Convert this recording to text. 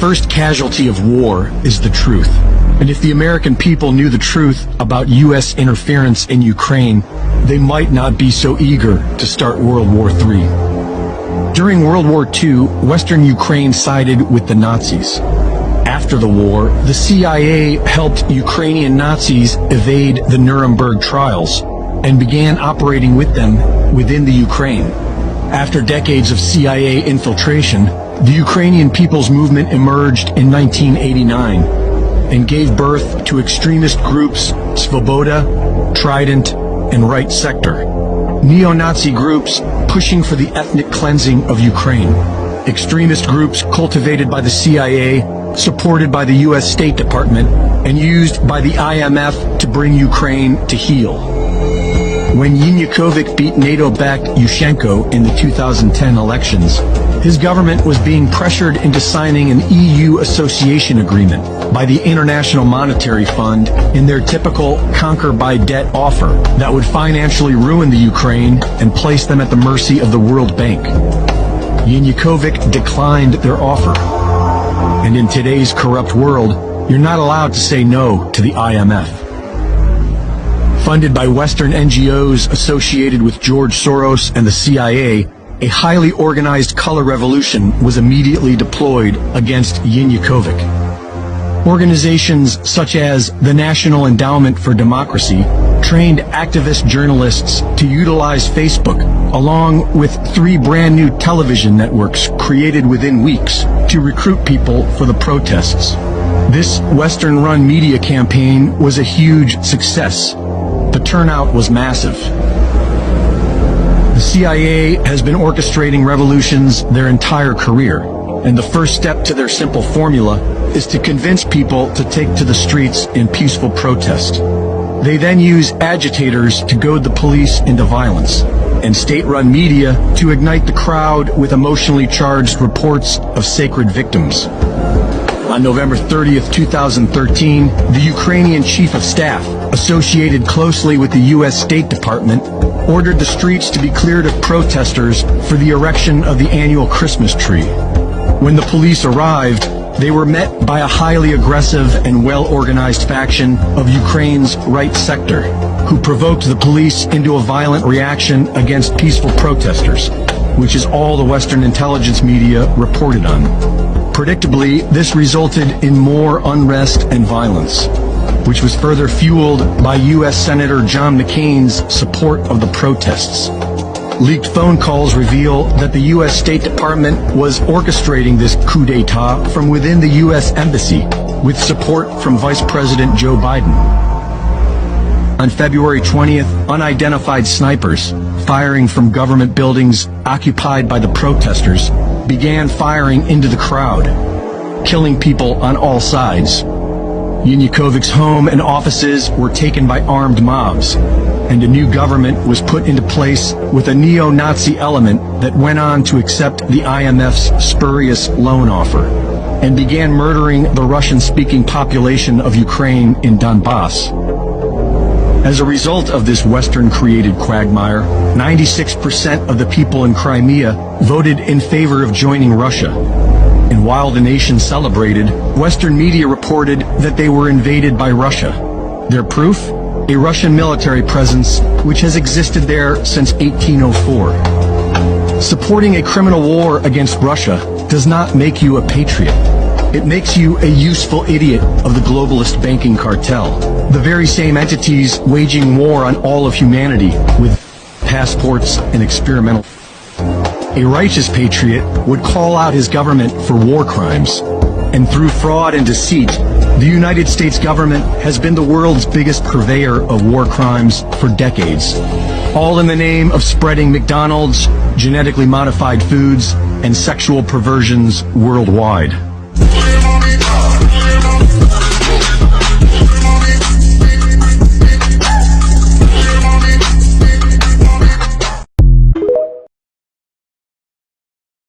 first casualty of war is the truth. And if the American people knew the truth about U.S. interference in Ukraine, they might not be so eager to start World War III. During World War II, Western Ukraine sided with the Nazis. After the war, the CIA helped Ukrainian Nazis evade the Nuremberg trials and began operating with them within the Ukraine. After decades of CIA infiltration, the Ukrainian People's Movement emerged in 1989 and gave birth to extremist groups Svoboda, Trident, and Right Sector, neo-Nazi groups pushing for the ethnic cleansing of Ukraine, extremist groups cultivated by the CIA, supported by the U.S. State Department, and used by the IMF to bring Ukraine to heel. When Yanukovych beat NATO-backed Yushchenko in the 2010 elections, his government was being pressured into signing an EU association agreement by the International Monetary Fund in their typical conquer-by-debt offer that would financially ruin the Ukraine and place them at the mercy of the World Bank. Yanukovych declined their offer. And in today's corrupt world, you're not allowed to say no to the IMF. Funded by Western NGOs associated with George Soros and the CIA, a highly organized color revolution was immediately deployed against Yanukovych. Organizations such as the National Endowment for Democracy trained activist journalists to utilize Facebook, along with 3 brand new television networks created within weeks to recruit people for the protests. This Western-run media campaign was a huge success. The turnout was massive. The CIA has been orchestrating revolutions their entire career, and the first step to their simple formula is to convince people to take to the streets in peaceful protest. They then use agitators to goad the police into violence, and state-run media to ignite the crowd with emotionally charged reports of sacred victims. On November 30th, 2013, the Ukrainian Chief of Staff, associated closely with the U.S. State Department, ordered the streets to be cleared of protesters for the erection of the annual Christmas tree. When the police arrived, they were met by a highly aggressive and well-organized faction of Ukraine's Right Sector, who provoked the police into a violent reaction against peaceful protesters, which is all the Western intelligence media reported on. Predictably, this resulted in more unrest and violence, which was further fueled by U.S. Senator John McCain's support of the protests. Leaked phone calls reveal that the U.S. State Department was orchestrating this coup d'etat from within the U.S. Embassy, with support from Vice President Joe Biden. On February 20th, unidentified snipers, firing from government buildings occupied by the protesters, began firing into the crowd, killing people on all sides. Yanukovych's home and offices were taken by armed mobs, and a new government was put into place with a neo-Nazi element that went on to accept the IMF's spurious loan offer and began murdering the Russian-speaking population of Ukraine in Donbass. As a result of this Western-created quagmire, 96% of the people in Crimea voted in favor of joining Russia. And while the nation celebrated, Western media reported that they were invaded by Russia. Their proof? A Russian military presence which has existed there since 1804. Supporting a criminal war against Russia does not make you a patriot. It makes you a useful idiot of the globalist banking cartel, the very same entities waging war on all of humanity with passports and experimental. A righteous patriot would call out his government for war crimes, and through fraud and deceit, the United States government has been the world's biggest purveyor of war crimes for decades, all in the name of spreading McDonald's, genetically modified foods, and sexual perversions worldwide.